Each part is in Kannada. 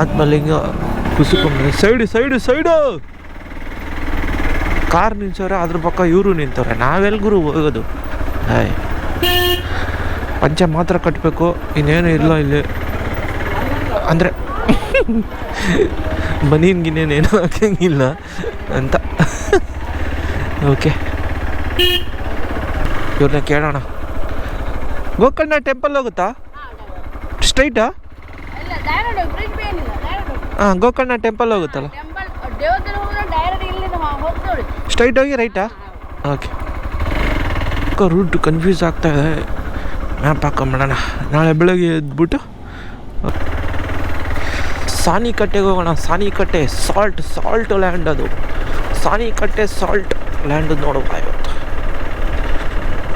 ಆತ್ಮಲಿಂಗ ಕುಸುಕೊಂಬ ಸೈಡು ಕಾರ್ ನಿಲ್ಸವ್ರೆ, ಅದ್ರ ಪಕ್ಕ ಇವರು ನಿಂತವ್ರೆ. ನಾವೆಲ್ಲಿ ಗುರು ಹೋಗೋದು? ಹಾಯ್, ಪಂಚ ಮಾತ್ರ ಕಟ್ಟಬೇಕು, ಇನ್ನೇನು ಇಲ್ಲ ಇಲ್ಲಿ. ಅಂದರೆ ಬನೀನ್ಗಿನ್ನೇನೇನು ಹಾಕಂಗಿಲ್ಲ ಅಂತ. ಓಕೆ, ಇವ್ರನ್ನ ಕೇಳೋಣ. ಗೋಕರ್ಣ ಟೆಂಪಲ್ ಹೋಗುತ್ತಾ? ಸ್ಟ್ರೈಟಾ? ಹಾಂ, ಗೋಕರ್ಣ ಟೆಂಪಲ್ ಹೋಗುತ್ತಲ್ಲ, ಸ್ಟ್ರೈಟ್ ಹೋಗಿ ರೈಟಾ? ಓಕೆ. ರೂಟ್ ಕನ್ಫ್ಯೂಸ್ ಆಗ್ತಾ ಇದೆ, ಮ್ಯಾಪ್ ಹಾಕೊಂಬಿಡೋಣ. ನಾಳೆ ಬೆಳಗ್ಗೆ ಎದ್ಬಿಟ್ಟು ಸಾನಿಕಟ್ಟೆಗೆ ಹೋಗೋಣ. ಸಾನಿಕಟ್ಟೆ ಸಾಲ್ಟ್ ಲ್ಯಾಂಡ್, ಅದು ಸಾನಿಕಟ್ಟೆ ಸಾಲ್ಟ್ ಲ್ಯಾಂಡ್ ನೋಡುವ. ಇವತ್ತು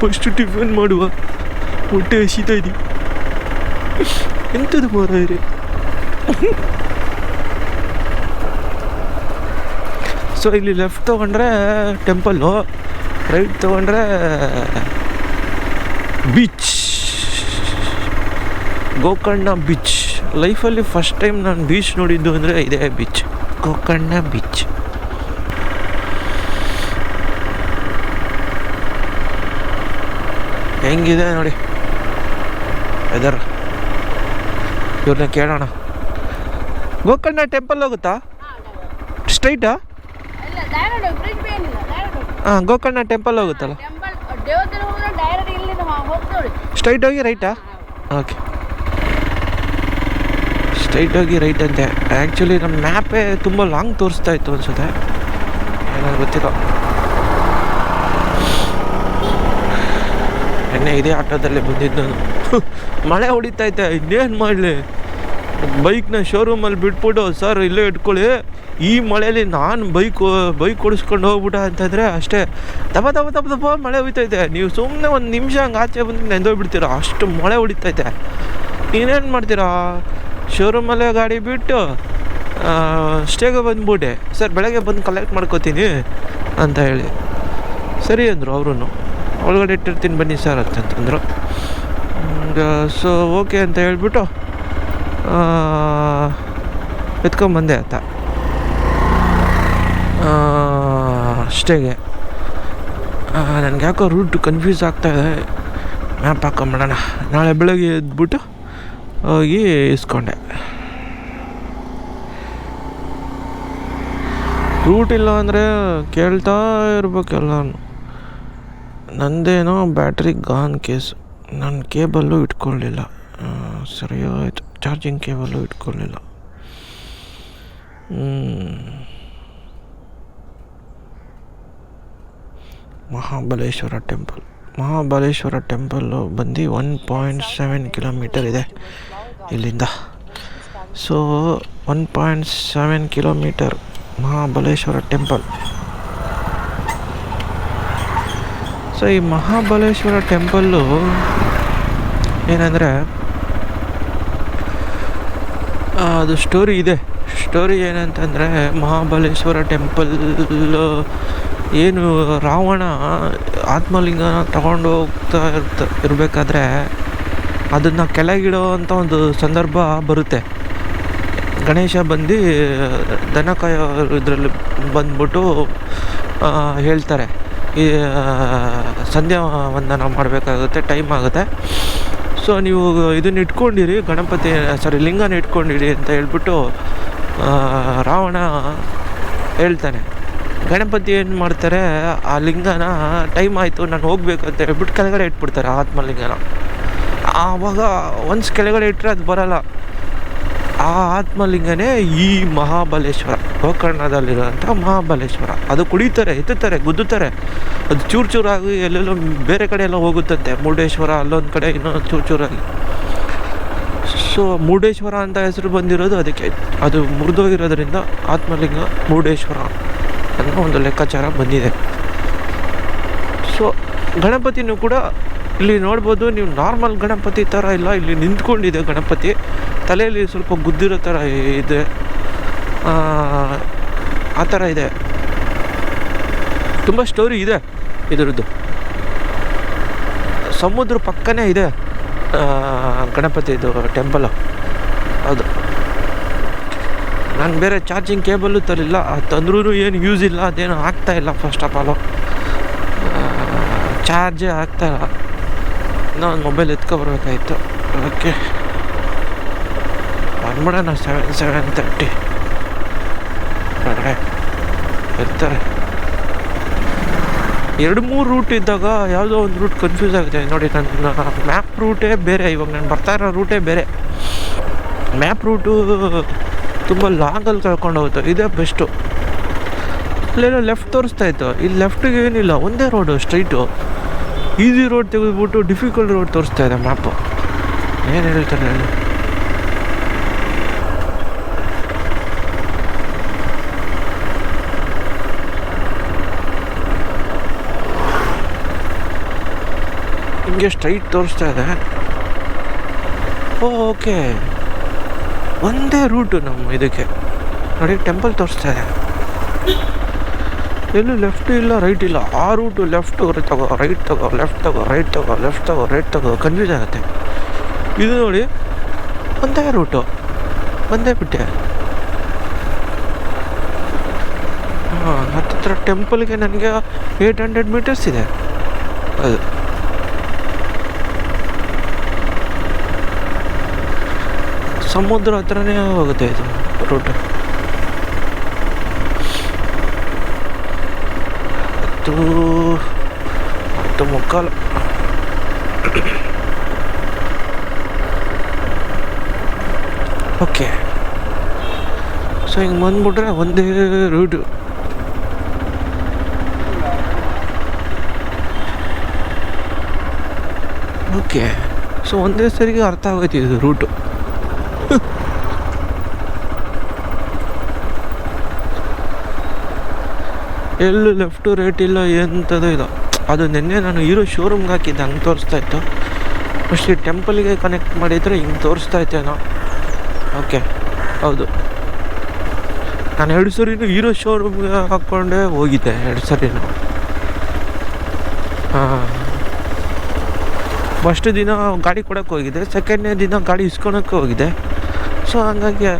ಫಸ್ಟ್ ಟಿಫನ್ ಮಾಡುವ, ಹೊಟ್ಟೆ ಹಸಿತಾ ಇದ್ದೀವಿ. ಎಂಥದ್ದು ಮಾರಾಯರೆ. ಸೊ ಇಲ್ಲಿ ಲೆಫ್ಟ್ ತೊಗೊಂಡ್ರೆ ಟೆಂಪಲ್ಲು, ರೈಟ್ ತೊಗೊಂಡ್ರೆ ಬೀಚ್, ಗೋಕರ್ಣ ಬೀಚ್. ಲೈಫಲ್ಲಿ ಫಸ್ಟ್ ಟೈಮ್ ನಾನು ಬೀಚ್ ನೋಡಿದ್ದು ಅಂದರೆ ಇದೇ ಬೀಚ್, ಗೋಕರ್ಣ ಬೀಚ್. ಹೆಂಗಿದೆ ನೋಡಿ ವೆದರ್. ಇವ್ರನ್ನ ಕೇಳೋಣ. ಗೋಕರ್ಣ ಟೆಂಪಲ್ ಹೋಗುತ್ತಾ? ಸ್ಟ್ರೈಟಾ? ಹಾಂ, ಗೋಕರ್ಣ ಟೆಂಪಲ್ ಹೋಗುತ್ತಲ್ಲ, ಸ್ಟ್ರೈಟ್ ಹೋಗಿ ರೈಟಾ? ಓಕೆ, ಸ್ಟ್ರೈಟ್ ಹೋಗಿ ರೈಟ್ ಅಂತೆ. ಆ್ಯಕ್ಚುಲಿ ನಮ್ಮ ಮ್ಯಾಪೇ ತುಂಬ ಲಾಂಗ್ ತೋರಿಸ್ತಾ ಇತ್ತು ಅನ್ಸುತ್ತೆ, ಏನೋ ಗೊತ್ತಿಲ್ಲ. ಎಣ್ಣೆ ಇದೇ ಆಟೋದಲ್ಲೇ ಬಂದಿದ್ದು ನಾನು. ಮಳೆ ಹೊಡಿತೈತೆ, ಇನ್ನೇನು ಮಾಡಲಿ? ಬೈಕ್ನ ಶೋರೂಮಲ್ಲಿ ಬಿಟ್ಬಿಟ್ಟು, ಸರ್ ಇಲ್ಲೇ ಇಟ್ಕೊಳ್ಳಿ, ಈ ಮಳೆಯಲ್ಲಿ ನಾನು ಬೈಕ್ ಓಡಿಸ್ಕೊಂಡು ಹೋಗ್ಬಿಟ್ಟ ಅಂತಂದರೆ ಅಷ್ಟೇ, ದಪ ಮಳೆ ಹೊಡಿತೈತೆ. ನೀವು ಸುಮ್ಮನೆ ಒಂದು ನಿಮಿಷ ಹಂಗೆ ಆಚೆ ಬಂದು ನೆಂದೋಗ್ಬಿಡ್ತೀರ, ಅಷ್ಟು ಮಳೆ ಹೊಡಿತೈತೆ. ನೀನೇನು ಮಾಡ್ತೀರಾ? ಶೋರೂಮಲ್ಲೇ ಗಾಡಿ ಬಿಟ್ಟು ಸ್ಟೇಗೆ ಬಂದ್ಬಿಟ್ಟೆ, ಸರ್ ಬೆಳಗ್ಗೆ ಬಂದು ಕಲೆಕ್ಟ್ ಮಾಡ್ಕೋತೀನಿ ಅಂತ ಹೇಳಿ. ಸರಿ ಅಂದರು ಅವರು, ಒಳಗಡೆ ಇಟ್ಟಿರ್ತೀನಿ ಬನ್ನಿ ಸರ್ ಅಂತಂತಂದರು. ಸೊ ಓಕೆ ಅಂತ ಹೇಳ್ಬಿಟ್ಟು ಎತ್ಕೊಂಬಂದೆ ಆತ ಅಷ್ಟೇಗೆ. ನನಗೆ ಯಾಕೋ ರೂಟ್ ಕನ್ಫ್ಯೂಸ್ ಆಗ್ತಾಯಿದೆ, ಮ್ಯಾಪ್ ಹಾಕೊಂಬಿಡೋಣ. ನಾಳೆ ಬೆಳಗ್ಗೆ ಎದ್ಬಿಟ್ಟು ಹೋಗಿ ಇಸ್ಕೊಂಡೆ. ರೂಟ್ ಇಲ್ಲ ಅಂದರೆ ಕೇಳ್ತಾ ಇರ್ಬೇಕಲ್ಲ. ನಂದೇನೋ ಬ್ಯಾಟ್ರಿ ಗಾನ್ ಕೇಸು, ನಾನು ಕೇಬಲ್ಲು ಇಟ್ಕೊಳ್ಳಿಲ್ಲ, ಸರಿ ಆಯಿತು, ಚಾರ್ಜಿಂಗ್ ಕೇಬಲ್ಲು ಇಟ್ಕೊಳ್ಳಿಲ್ಲ. ಮಹಾಬಲೇಶ್ವರ ಟೆಂಪಲ್ಲು ಬಂದು 1.7 ಕಿಲೋಮೀಟರ್ ಇದೆ ಇಲ್ಲಿಂದ. So 1.7 kilometre Mahabaleshwar temple. So ಈ ಮಹಾಬಲೇಶ್ವರ ಟೆಂಪಲ್ಲು ಏನಂದರೆ, ಅದು ಸ್ಟೋರಿ ಇದೆ. ಸ್ಟೋರಿ ಏನಂತಂದರೆ, ಮಹಾಬಲೇಶ್ವರ ಟೆಂಪಲ್ ಏನು ರಾವಣ ಆತ್ಮಲಿಂಗನ ತಗೊಂಡು ಹೋಗ್ತಾ ಇರಬೇಕಾದ್ರೆ ಅದನ್ನು ಕೆಳಗಿಡೋ ಅಂಥ ಒಂದು ಸಂದರ್ಭ ಬರುತ್ತೆ. ಗಣೇಶ ಬಂದು ದನ ಕಾಯೋ ಇದರಲ್ಲಿ ಬಂದ್ಬಿಟ್ಟು ಹೇಳ್ತಾರೆ, ಈ ಸಂಧ್ಯಾ ವಂದನ ಮಾಡಬೇಕಾಗುತ್ತೆ, ಟೈಮ್ ಆಗುತ್ತೆ, ಸೊ ನೀವು ಇದನ್ನ ಇಟ್ಕೊಂಡಿರಿ, ಲಿಂಗನ ಇಟ್ಕೊಂಡಿರಿ ಅಂತ ಹೇಳ್ಬಿಟ್ಟು ರಾವಣ ಹೇಳ್ತಾನೆ. ಗಣಪತಿ ಏನು ಮಾಡ್ತಾರೆ, ಆ ಲಿಂಗನ ಟೈಮ್ ಆಯಿತು ನಾನು ಹೋಗ್ಬೇಕು ಅಂತ ಹೇಳ್ಬಿಟ್ಟು ಕೆಳಗಡೆ ಇಟ್ಬಿಡ್ತಾರೆ ಆತ್ಮಲಿಂಗನ. ಆವಾಗ ಒನ್ಸ್ ಕೆಳಗಡೆ ಇಟ್ಟರೆ ಅದು ಬರೋಲ್ಲ. ಆ ಆತ್ಮಲಿಂಗನೇ ಈ ಮಹಾಬಲೇಶ್ವರ, ಗೋಕರ್ಣದಲ್ಲಿರೋಂಥ ಮಹಾಬಲೇಶ್ವರ. ಅದು ಕುಡಿತಾರೆ, ಎತ್ತುತ್ತಾರೆ, ಗುದ್ದುತ್ತಾರೆ, ಅದು ಚೂರಾಗಿ ಎಲ್ಲೆಲ್ಲೋ ಬೇರೆ ಕಡೆ ಎಲ್ಲ ಹೋಗುತ್ತಂತೆ. ಮುರುಡೇಶ್ವರ ಅಲ್ಲೊಂದು ಕಡೆ, ಇನ್ನೊಂದು ಚೂರಾಗಿ. ಸೊ ಮುರುಡೇಶ್ವರ ಅಂತ ಹೆಸರು ಬಂದಿರೋದು ಅದಕ್ಕೆ. ಅದು ಮುರಿದೋಗಿರೋದ್ರಿಂದ ಆತ್ಮಲಿಂಗ ಮುರುಡೇಶ್ವರ ಅನ್ನೋ ಒಂದು ಲೆಕ್ಕಾಚಾರ ಬಂದಿದೆ. ಸೊ ಗಣಪತಿನೂ ಕೂಡ ಇಲ್ಲಿ ನೋಡ್ಬೋದು ನೀವು, ನಾರ್ಮಲ್ ಗಣಪತಿ ಥರ ಇಲ್ಲ, ಇಲ್ಲಿ ನಿಂತ್ಕೊಂಡಿದೆ ಗಣಪತಿ, ತಲೆಯಲ್ಲಿ ಸ್ವಲ್ಪ ಗುದ್ದಿರೋ ಥರ ಇದೆ, ಆ ಥರ ಇದೆ. ತುಂಬ ಸ್ಟೋರಿ ಇದೆ ಇದರದ್ದು. ಸಮುದ್ರ ಪಕ್ಕನೇ ಇದೆ ಗಣಪತಿದು ಟೆಂಪಲು. ಹೌದು, ನಾನು ಬೇರೆ ಚಾರ್ಜಿಂಗ್ ಕೇಬಲ್ಲು ತರಲಿಲ್ಲ, ತಂದ್ರೂ ಏನು ಯೂಸ್ ಇಲ್ಲ, ಅದೇನು ಆಗ್ತಾಯಿಲ್ಲ. ಫಸ್ಟ್ ಆಫ್ ಆಲು ಚಾರ್ಜೇ ಆಗ್ತಾಯಿಲ್ಲ. ನಾನು ಮೊಬೈಲ್ ಎತ್ಕೊಬರ್ಬೇಕಾಯ್ತು. ಓಕೆ ಬಂದ್ಬಿಡೋಣ 7:30 ಇರ್ತಾರೆ. 2-3 ರೂಟ್ ಇದ್ದಾಗ ಯಾವುದೋ ಒಂದು ರೂಟ್ ಕನ್ಫ್ಯೂಸ್ ಆಗುತ್ತೆ ನೋಡಿ. ನನ್ನ ಮ್ಯಾಪ್ ರೂಟೇ ಬೇರೆ, ಇವಾಗ ನಾನು ಬರ್ತಾ ಇರೋ ರೂಟೇ ಬೇರೆ. ಮ್ಯಾಪ್ ರೂಟು ತುಂಬ ಲಾಂಗಲ್ಲಿ ಕರ್ಕೊಂಡು ಹೋಗುತ್ತೆ, ಇದೇ ಬೆಸ್ಟು. ಇಲ್ಲೆಲ್ಲ ಲೆಫ್ಟ್ ತೋರಿಸ್ತಾ ಇತ್ತು, ಇಲ್ಲಿ ಲೆಫ್ಟಿಗೆ ಏನಿಲ್ಲ, ಒಂದೇ ರೋಡು ಸ್ಟ್ರೈಟು. ಈಸಿ ರೋಡ್ ತೆಗೆದುಬಿಟ್ಟು ಡಿಫಿಕಲ್ಟ್ ರೋಡ್ ತೋರಿಸ್ತಾ ಇದೆ ಮ್ಯಾಪು. ಏನು ಹೇಳ್ತಾರೆ ಹೇಳಿ. ಹಿಂಗೆ ಸ್ಟ್ರೈಟ್ ತೋರಿಸ್ತಾ ಇದೆ. ಓಕೆ, ಒಂದೇ ರೂಟು ನಮ್ಮ ಇದಕ್ಕೆ ನೋಡಿ. ಟೆಂಪಲ್ ತೋರಿಸ್ತಾ ಇದೆ, ಎಲ್ಲೂ ಲೆಫ್ಟ್ ಇಲ್ಲ ರೈಟ್ ಇಲ್ಲ. ಆ ರೂಟು ಲೆಫ್ಟ್ ತಗೋ, ರೈಟ್ ತಗೋ, ಲೆಫ್ಟ್ ತಗೋ, ರೈಟ್ ತಗೋ, ಲೆಫ್ಟ್ ತಗೋ, ರೈಟ್ ತಗೋ, ಕನ್ಫ್ಯೂಸ್ ಆಗುತ್ತೆ. ಇದು ನೋಡಿ ಒಂದೇ ರೂಟು, ಬಂದೇ ಬಿಟ್ಟೆ. ಹಾಂ, ಹತ್ತಿರ ಟೆಂಪಲ್ಗೆ ನನಗೆ 800 ಮೀಟರ್ಸ್ ಇದೆ. ಅದು ಸಮುದ್ರ ಹತ್ರನೇ ಹೋಗುತ್ತೆ ಇದು ರೂಟ್. 10:15. ಓಕೆ, ಸೊ ಹಿಂಗೆ ಬಂದ್ಬಿಟ್ರೆ ಒಂದೇ ರೂಟು. ಓಕೆ, ಸೊ ಒಂದೇ ಸರಿಗೆ ಅರ್ಥ ಆಗೋಯ್ತು ಇದು ರೂಟು. ಎಲ್ಲೂ ಲೆಫ್ಟು ರೈಟ್ ಇಲ್ಲ, ಎಂಥದ್ದು ಇಲ್ಲ. ಅದು ನಿನ್ನೆ ನಾನು ಹೀರೋ ಶೋರೂಮ್ಗೆ ಹಾಕಿದ್ದೆ, ಹಂಗೆ ತೋರಿಸ್ತಾ ಇತ್ತು. ಮೋಸ್ಟ್ಲಿ ಟೆಂಪಲ್ಗೆ ಕನೆಕ್ಟ್ ಮಾಡಿದರೆ ಹಿಂಗೆ ತೋರಿಸ್ತಾ ಇತ್ತೇನೋ. ಓಕೆ, ಹೌದು. ನಾನು 2 ಸರಿನೂ ಹೀರೋ ಶೋರೂಮ್ಗೆ ಹಾಕ್ಕೊಂಡೇ ಹೋಗಿದ್ದೆ, 2 ಸರಿನೂ. ಹಾಂ, ಫಸ್ಟ್ ದಿನ ಗಾಡಿ ಕೊಡೋಕ್ಕೆ ಹೋಗಿದ್ದೆ, ಸೆಕೆಂಡ್ನೇ ದಿನ ಗಾಡಿ ಇಸ್ಕೊಳಕ್ಕೆ ಹೋಗಿದ್ದೆ. ಸೊ ಹಂಗಾಗಿ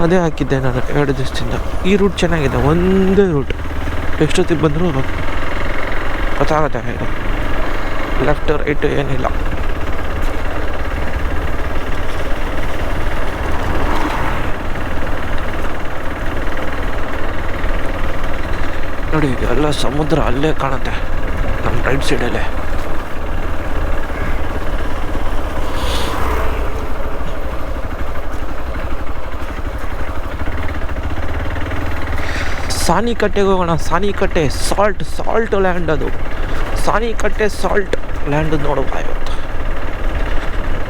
ಅದೇ ಹಾಕಿದ್ದೆ ನಾನು 2 ದಿವಸದಿಂದ. ಈ ರೂಟ್ ಚೆನ್ನಾಗಿದೆ, ಒಂದೇ ರೂಟ್. ಎಷ್ಟೊತ್ತಿಗೆ ಬಂದರೂ ಗೊತ್ತಾಗುತ್ತೆ. ಇದು ಲೆಫ್ಟ್ ರೈಟ್ ಏನಿಲ್ಲ. ನೋಡಿ, ಎಲ್ಲ ಸಮುದ್ರ ಅಲ್ಲೇ ಕಾಣುತ್ತೆ ನಮ್ಮ ರೈಟ್ ಸೈಡಲ್ಲೇ. ಸಾನಿಕಟ್ಟೆಗೆ ಹೋಗೋಣ. ಸಾನಿಕಟ್ಟೆ ಸಾಲ್ಟ್ ಲ್ಯಾಂಡ್. ಅದು ಸಾನಿಕಟ್ಟೆ ಸಾಲ್ಟ್ ಲ್ಯಾಂಡ್ ನೋಡುವ. ಇವತ್ತು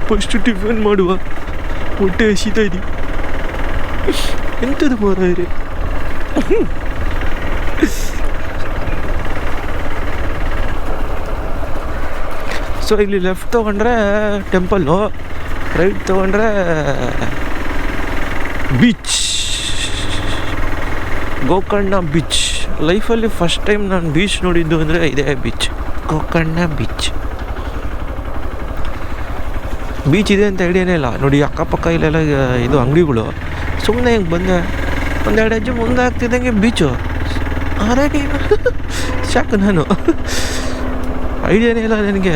ಫಸ್ಟ್ ಟಿಫನ್ ಮಾಡುವ, ಹೊಟ್ಟೆ ಹಸಿತಾ ಇದ್ದೀವಿ. ಎಂಥದ್ದು ಮಾರಾಯ್ರೆ. ಸೊ ಇಲ್ಲಿ ಲೆಫ್ಟ್ ತೊಗೊಂಡ್ರೆ ಟೆಂಪಲ್ಲು, ರೈಟ್ ತೊಗೊಂಡ್ರೆ ಬೀಚ್, ಗೋಕರ್ಣ ಬೀಚ್. ಲೈಫಲ್ಲಿ ಫಸ್ಟ್ ಟೈಮ್ ನಾನು ಬೀಚ್ ನೋಡಿದ್ದು ಅಂದರೆ ಇದೇ ಬೀಚ್, ಗೋಕರ್ಣ ಬೀಚ್. ಬೀಚ್ ಇದೆ ಅಂತ ಐಡಿಯಾನೇ ಇಲ್ಲ ನೋಡಿ. ಅಕ್ಕಪಕ್ಕ ಇಲ್ಲೆಲ್ಲ ಇದು ಅಂಗಡಿಗಳು. ಸುಮ್ಮನೆ ಹಿಂಗೆ ಬಂದೆ, 1-2 ಹೆಜ್ಜೆ ಮುಂದೆ ಆಗ್ತಿದ್ದಂಗೆ ಬೀಚು. Already shock. ನಾನು ಐಡಿಯಾನೇ ಇಲ್ಲ ನನಗೆ.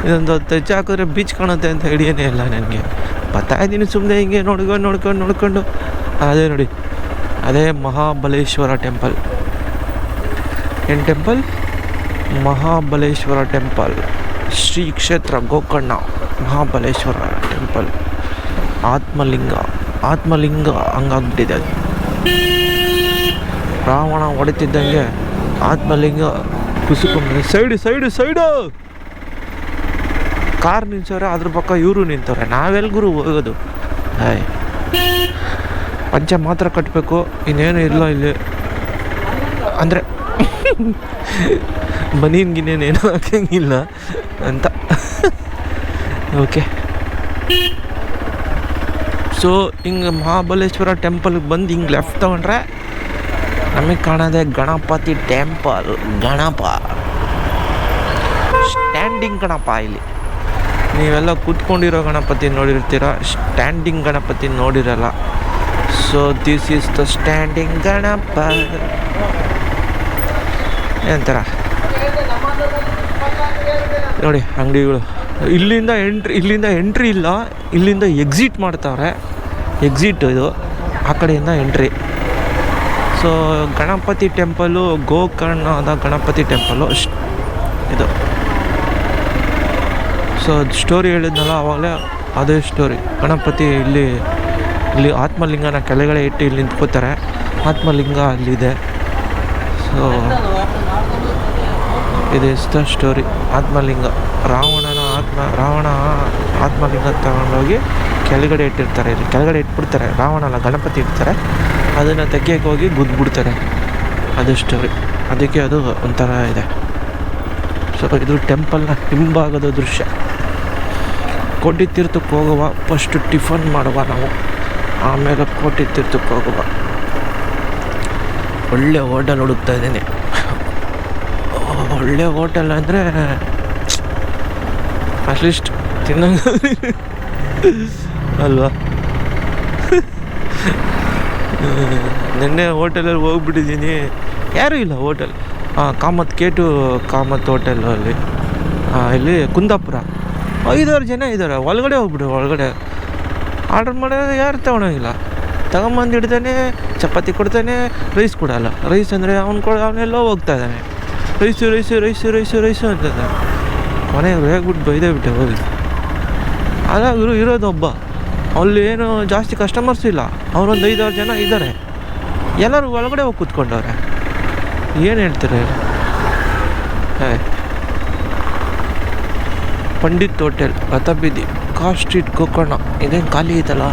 ಇದೊಂದು 10 ಹೆಜ್ಜೆ ಹಾಕಿದ್ರೆ ಬೀಚ್ ಕಾಣುತ್ತೆ ಅಂತ ಐಡಿಯಾನೇ ಇಲ್ಲ ನನಗೆ. ಬರ್ತಾಯಿದ್ದೀನಿ ಸುಮ್ಮನೆ ಹಿಂಗೆ ನೋಡ್ಕೊಂಡು. ಅದೇ ನೋಡಿ, ಅದೇ ಮಹಾಬಲೇಶ್ವರ ಟೆಂಪಲ್. ಏನು ಟೆಂಪಲ್? ಮಹಾಬಲೇಶ್ವರ ಟೆಂಪಲ್, ಶ್ರೀ ಕ್ಷೇತ್ರ ಗೋಕರ್ಣ ಮಹಾಬಲೇಶ್ವರ ಟೆಂಪಲ್. ಆತ್ಮಲಿಂಗ ಹಂಗಾಗ್ಬಿಟ್ಟಿದೆ ಅದು. ರಾವಣ ಹೊಡಿತಿದ್ದಂಗೆ ಆತ್ಮಲಿಂಗ ಕುಸುಕೊಂಡು ಸೈಡು ಕಾರ್ ನಿಲ್ಸೋರೆ, ಅದ್ರ ಪಕ್ಕ ಇವರು ನಿಂತವ್ರೆ. ನಾವೆಲ್ಗುರು ಹೋಗೋದು? ಪಂಚೆ ಮಾತ್ರ ಕಟ್ಟಬೇಕು, ಇನ್ನೇನು ಇಲ್ಲ ಇಲ್ಲಿ. ಅಂದರೆ ಬನೀನ್ಗಿನ್ನೇನೇನು ಹಾಕಂಗಿಲ್ಲ ಅಂತ. ಓಕೆ, ಸೊ ಹಿಂಗೆ ಮಹಾಬಲೇಶ್ವರ ಟೆಂಪಲ್ಗೆ ಬಂದು ಹಿಂಗೆ ಲೆಫ್ಟ್ ತೊಗೊಂಡ್ರೆ ನಮಗೆ ಕಾಣೋದೆ ಗಣಪತಿ ಟೆಂಪಲ್. ಗಣಪ ಸ್ಟ್ಯಾಂಡಿಂಗ್ ಗಣಪ ಇಲ್ಲಿ. ನೀವೆಲ್ಲ ಕೂತ್ಕೊಂಡಿರೋ ಗಣಪತಿ ನೋಡಿರ್ತೀರ, ಸ್ಟ್ಯಾಂಡಿಂಗ್ ಗಣಪತಿ ನೋಡಿರಲ್ಲ. So this is the standing Ganapa. ಏನಂತಾರ ನೋಡಿ ಅಂಗಡಿಗಳು. ಇಲ್ಲಿಂದ ಎಂಟ್ರಿ ಇಲ್ಲ, ಇಲ್ಲಿಂದ ಎಕ್ಸಿಟ್ ಮಾಡ್ತಾವ್ರೆ. ಎಕ್ಸಿಟ್ ಇದು, ಆ ಕಡೆಯಿಂದ ಎಂಟ್ರಿ. ಸೊ ಗಣಪತಿ ಟೆಂಪಲು, ಗೋಕರ್ಣದ ಗಣಪತಿ ಟೆಂಪಲು ಇದು. ಸೊ ಸ್ಟೋರಿ ಹೇಳಿದ್ನಲ್ಲ ಆವಾಗಲೇ, ಅದೇ ಸ್ಟೋರಿ. ಗಣಪತಿ ಇಲ್ಲಿ ಆತ್ಮಲಿಂಗನ ಕೆಳಗಡೆ ಇಟ್ಟು ಇಲ್ಲಿ ನಿಂತ್ಕೋತಾರೆ. ಆತ್ಮಲಿಂಗ ಅಲ್ಲಿದೆ. ಸೊ ಇದು ಇಸ್ ದ ಸ್ಟೋರಿ. ಆತ್ಮಲಿಂಗ, ರಾವಣ ಆತ್ಮಲಿಂಗ ತಗೊಂಡೋಗಿ ಕೆಳಗಡೆ ಇಟ್ಟಿರ್ತಾರೆ. ಇಲ್ಲಿ ಕೆಳಗಡೆ ಇಟ್ಬಿಡ್ತಾರೆ. ರಾವಣನ ಗಣಪತಿ ಇಡ್ತಾರೆ, ಅದನ್ನು ತೆಗಿಯೋಕೆ ಹೋಗಿ ಗುದ್ಬಿಡ್ತಾರೆ. ಅದು ಸ್ಟೋರಿ. ಅದಕ್ಕೆ ಅದು ಒಂಥರ ಇದೆ. ಸೊ ಇದು ಟೆಂಪಲ್ನ ಹಿಂಭಾಗದ ದೃಶ್ಯ. ಕೋಟಿ ತೀರ್ಥಕ್ಕೆ ಹೋಗುವ, ಫಸ್ಟು ಟಿಫನ್ ಮಾಡುವ ನಾವು, ಆಮೇಲೆ ಕೋಟಿ ತೀರ್ಥಕ್ಕೆ ಹೋಗುವ. ಒಳ್ಳೆ ಹೋಟೆಲ್ ಹುಡುಕ್ತಾ ಇದ್ದೀನಿ. ಒಳ್ಳೆ ಹೋಟೆಲ್ ಅಂದರೆ ಅಟ್ಲೀಸ್ಟ್ ತಿನ್ನಂಗೆ ಅಲ್ವಾ. ನಿನ್ನೆ ಹೋಟೆಲಲ್ಲಿ ಹೋಗ್ಬಿಟ್ಟಿದ್ದೀನಿ, ಯಾರೂ ಇಲ್ಲ ಹೋಟೆಲ್. ಕಾಮತ್ ಹೋಟೆಲ್ ಇಲ್ಲಿ ಕುಂದಾಪುರ. 5-6 ಜನ ಇದ್ದಾರೆ. ಒಳಗಡೆ ಒಳಗಡೆ ಆರ್ಡ್ರ್ ಮಾಡೋದು ಯಾರು ತೊಗೊಳಂಗಿಲ್ಲ. ತಗೊಂಬಂದು ಇಡ್ತಾನೆ, ಚಪಾತಿ ಕೊಡ್ತಾನೆ, ರೈಸ್ ಕೊಡಲ್ಲ. ರೈಸ್ ಅಂದರೆ ಅವನೆಲ್ಲೋ ಹೋಗ್ತಾ ಇದ್ದಾನೆ. ರೈಸು ಅಂತಂದ. ಕೊನೆಗೆ ರೇಗ್ಬಿಟ್ಟು ಬೈದೇ ಹೋಗಿ. ಅದಾಗ ಇರೋದೊಬ್ಬ. ಅಲ್ಲಿ ಏನು ಜಾಸ್ತಿ ಕಸ್ಟಮರ್ಸ್ ಇಲ್ಲ. ಅವರೊಂದು 5-6 ಜನ ಇದ್ದಾರೆ. ಎಲ್ಲರೂ ಒಳಗಡೆ ಹೋಗಿ ಕೂತ್ಕೊಂಡವ್ರೆ. ಏನು ಹೇಳ್ತಾರೆ? Pandit hotel, Rathabeedi, car street, Gokarna. ಇದೇನು ಖಾಲಿ ಐತಲ್ಲ.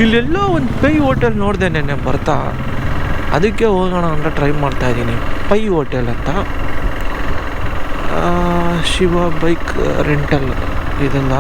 ಇಲ್ಲೆಲ್ಲೋ ಒಂದು ಪೈ ಹೋಟೆಲ್ ನೋಡಿದೆ ನೆನ್ನೆ ಬರ್ತಾ. ಅದಕ್ಕೆ ಹೋಗೋಣ ಅಂತ ಟ್ರೈ ಮಾಡ್ತಾಯಿದ್ದೀನಿ. ಪೈ ಹೋಟೆಲ್ ಅಂತ. ಶಿವ ಬೈಕ್ ರೆಂಟಲ್ ಇದೆಲ್ಲ